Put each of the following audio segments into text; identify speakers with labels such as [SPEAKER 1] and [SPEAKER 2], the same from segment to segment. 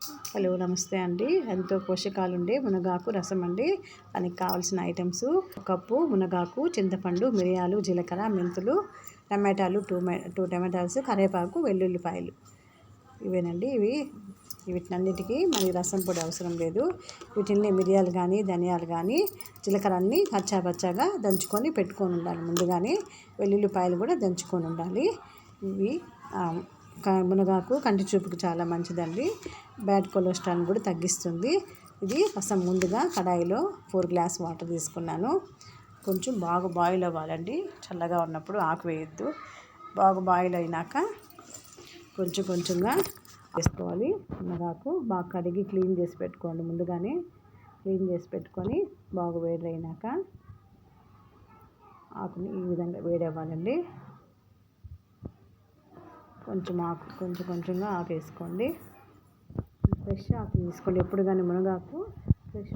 [SPEAKER 1] Hello నమస్తే అండి. ఎంతో పోషకాలు ఉండే మునగాకు రసం అండి. దానికి కావాల్సిన ఐటమ్స్: ఒక కప్పు మునగాకు, చింతపండు, మిరియాలు, జీలకర్ర, మెంతులు, టమాటాలు, టూ టమాటాస్, కరివేపాకు, వెల్లుల్లిపాయలు. ఇవేనండి. వీటినన్నిటికీ మరి రసం పొడి అవసరం లేదు. వీటిని మిరియాలు కానీ, ధనియాలు కానీ, జీలకర్ర అన్నీ పచ్చాగా దంచుకొని పెట్టుకొని ఉండాలి ముందుగానే. వెల్లుల్లిపాయలు కూడా దంచుకొని ఉండాలి. ఇవి మునగాకు కంటి చూపుకి చాలా మంచిదండి. బ్యాడ్ కొలెస్ట్రాల్ కూడా తగ్గిస్తుంది. ఇది రసం ముందుగా కడాయిలో 4 గ్లాస్ వాటర్ తీసుకున్నాను. కొంచెం బాగా బాయిల్ అవ్వాలండి. చల్లగా ఉన్నప్పుడు ఆకు వేయొద్దు. బాగా బాయిల్ అయినాక కొంచెంగా వేసుకోవాలి. మునగాకు బాగా కడిగి క్లీన్ చేసి పెట్టుకోండి. ముందుగానే క్లీన్ చేసి పెట్టుకొని బాగా వేడైనాక ఆకుని ఈ విధంగా వేడవ్వాలండి. కొంచెంగా ఆకు వేసుకోండి. ఫ్రెష్ ఆకు తీసుకోండి. ఎప్పుడు కానీ మునగాకు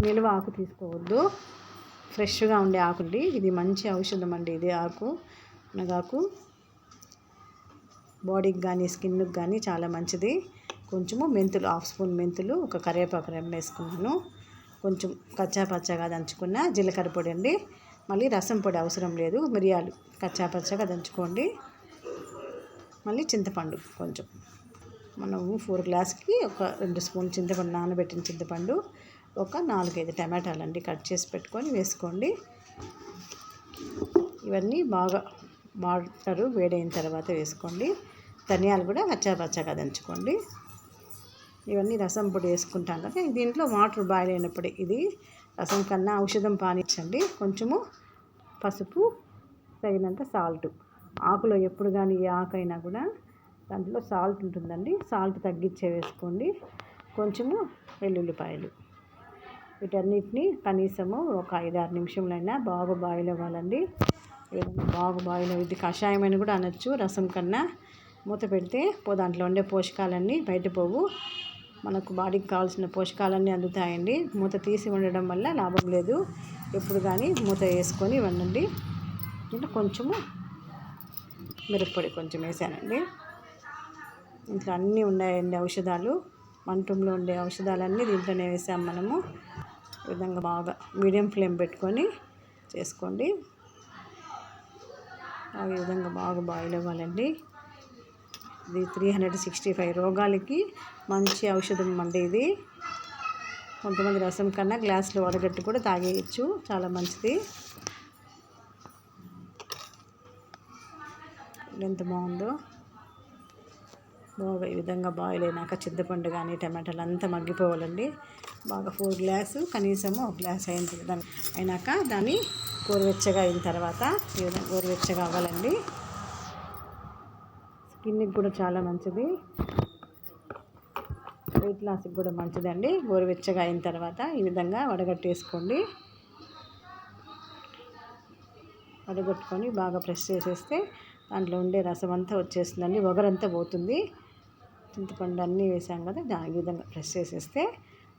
[SPEAKER 1] నిల్వ ఆకు తీసుకోవద్దు. ఫ్రెష్గా ఉండే ఆకుండి. ఇది మంచి ఔషధం అండి. ఇది మునగాకు బాడీకి కానీ స్కిన్కి కానీ చాలా మంచిది. కొంచెము మెంతులు, 1/2 స్పూన్ మెంతులు, ఒక కరివేపాకు రెమ్మ వేసుకున్నాను. కొంచెం పచ్చాగా దంచుకున్న జీలకర్ర పొడి అండి. మళ్ళీ రసం పొడి అవసరం లేదు. మిరియాలు పచ్చాగా దంచుకోండి. మళ్ళీ చింతపండు కొంచెం, మనము 4 గ్లాస్కి ఒక 2 స్పూన్ చింతపండు, నానబెట్టిన చింతపండు, ఒక 4-5 టమాటాలు అండి కట్ చేసి పెట్టుకొని వేసుకోండి. ఇవన్నీ బాగా వాటర్ వేడైన తర్వాత వేసుకోండి. ధనియాలు కూడా పచ్చాగా దంచుకోండి. ఇవన్నీ రసం పొడి వేసుకుంటాం కదా. దీంట్లో వాటర్ బాయిల్ అయినప్పుడు ఇది రసం కన్నా ఔషధం పానిచ్చండి. కొంచెము పసుపు, తగినంత సాల్ట్. ఆకులో ఎప్పుడు కానీ ఏ ఆకైనా కూడా దాంట్లో సాల్ట్ ఉంటుందండి. సాల్ట్ తగ్గించే వేసుకోండి. కొంచెము వెల్లుల్లిపాయలు. వీటన్నిటిని కనీసము ఒక 5-6 నిమిషంలైనా బాగా బాయిల్ అవ్వాలండి. బాగా బాయిల్ అవ్వద్ది. కషాయం అని కూడా అనొచ్చు రసం కన్నా. మూత పెడితే దాంట్లో ఉండే పోషకాలన్నీ బయటపోవు. మనకు బాడీకి కావాల్సిన పోషకాలన్నీ అందుతాయండి. మూత తీసి ఉండడం వల్ల లాభం లేదు. ఎప్పుడు కానీ మూత వేసుకొని వండండి. ఇంట్లో కొంచెము మిరప్పొడి కొంచెం వేసానండి. ఇంట్లో అన్నీ ఉన్నాయండి ఔషధాలు. మంటంలో ఉండే ఔషధాలన్నీ దీంట్లోనే వేసాం మనము. ఈ విధంగా బాగా మీడియం ఫ్లేమ్ పెట్టుకొని చేసుకోండి. ఈ విధంగా బాగా బాయిల్ అవ్వాలండి. ఇది 365 రోగాలకి మంచి ఔషధం అండి ఇది. కొంతమంది రసం కన్నా గ్లాసులో వడగట్టి కూడా తాగేయచ్చు. చాలా మంచిది. ఎంత బాగుందో. బాగా ఈ విధంగా బాయిల్ అయినాక చింతపండు కానీ టమాటాలు అంతా మగ్గిపోవాలండి. బాగా 4 గ్లాసు కనీసము 1 గ్లాస్ అయినాక దాన్ని గోరువెచ్చగా అయిన తర్వాత ఈ విధంగా గోరువెచ్చగా అవ్వాలండి. స్కిన్కి కూడా చాలా మంచిది. వెయిట్ లాస్కి కూడా మంచిదండి. గోరువెచ్చగా అయిన తర్వాత ఈ విధంగా వడగట్టేసుకోండి. వడగట్టుకొని బాగా ప్రెస్ చేసేస్తే దాంట్లో ఉండే రసం అంతా వచ్చేస్తుందండి. ఒగరంతా పోతుంది. చింతపండు అన్నీ వేసాం కదా, ఈ విధంగా ప్రెస్ చేసేస్తే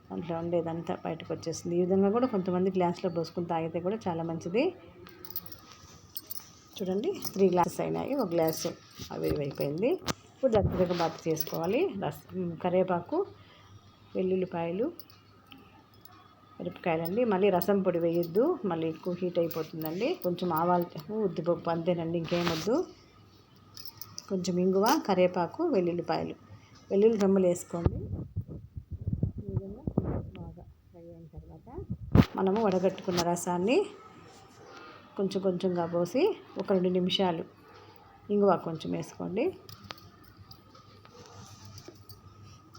[SPEAKER 1] దాంట్లో ఉండేదంతా బయటకు వచ్చేస్తుంది. ఈ విధంగా కూడా కొంతమంది గ్లాస్లో పోసుకుని తాగితే కూడా చాలా మంచిది. చూడండి, 3 గ్లాసెస్ అయినాయి. 1 గ్లాసు అయిపోయింది. ఇప్పుడు దగ్గరగా బాత్ చేసుకోవాలి. కరివేపాకు, వెల్లుల్లిపాయలు, మిరపకాయలండి. మళ్ళీ రసం పొడి వేయొద్దు, మళ్ళీ ఎక్కువ హీట్ అయిపోతుందండి. కొంచెం ఆవాలు, ఉద్దిపప్పు, అంతేనండి, ఇంకేం వద్దు. కొంచెం ఇంగువ, కరివేపాకు, వెల్లుల్లిపాయలు, వెల్లుల్లి రెమ్మలు వేసుకోండి. ఈ విధంగా బాగా ఫ్రై అయిన తర్వాత మనము వడగట్టుకున్న రసాన్ని కొంచెంగా పోసి ఒక 2 నిమిషాలు ఇంగువ కొంచెం వేసుకోండి.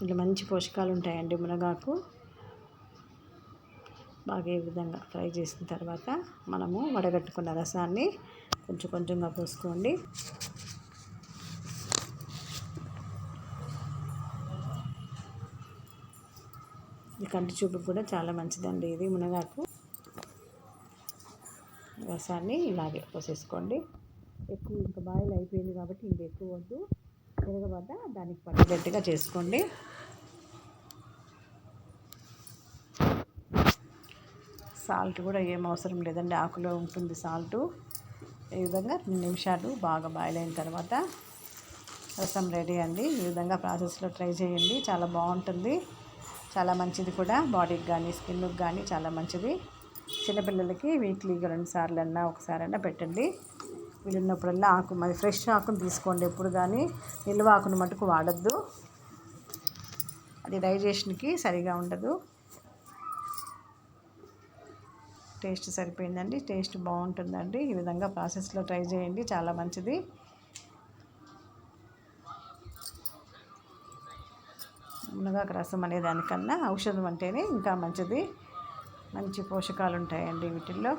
[SPEAKER 1] ఇలా మంచి పోషకాలు ఉంటాయండి మునగాకు. బాగా ఈ విధంగా ఫ్రై చేసిన తర్వాత మనము వడగట్టుకున్న రసాన్ని కొంచెంగా పోసుకోండి. ఇది కంటి చూపుకి కూడా చాలా మంచిదండి. ఇది మునగాకు రసాన్ని ఇలాగే పోసేసుకోండి. ఇంకా బాయిల్ అయిపోయింది కాబట్టి ఎక్కువ వద్దు. తిరగబడ్డ దానికి పట్టేటట్టుగా చేసుకోండి. సాల్ట్ కూడా ఏం అవసరం లేదండి, ఆకులో ఉంటుంది సాల్టు. ఈ విధంగా 2 నిమిషాలు బాగా బాయిల్ అయిన తర్వాత రసం రెడీ అండి. ఈ విధంగా ప్రాసెస్లో ట్రై చేయండి, చాలా బాగుంటుంది. చాలా మంచిది కూడా, బాడీకి కానీ స్కిన్కి కానీ చాలా మంచిది. చిన్నపిల్లలకి వీక్లీగా 2 సార్లన్నా ఒకసారైనా పెట్టండి. వీలున్నప్పుడల్లా ఆకు మరి ఫ్రెష్ ఆకును తీసుకోండి ఎప్పుడు కానీ, నిల్వ ఆకును మటుకు వాడద్దు, అది డైజెషన్కి సరిగా ఉండదు. టేస్ట్ సరిపోయిందండి, టేస్ట్ బాగుంటుందండి. ఈ విధంగా ప్రాసెస్లో ట్రై చేయండి, చాలా మంచిది. మునగాకు రసం అనే దానికన్నా ఔషధం అంటేనే ఇంకా మంచిది. మంచి పోషకాలు ఉంటాయండి వీటిల్లో.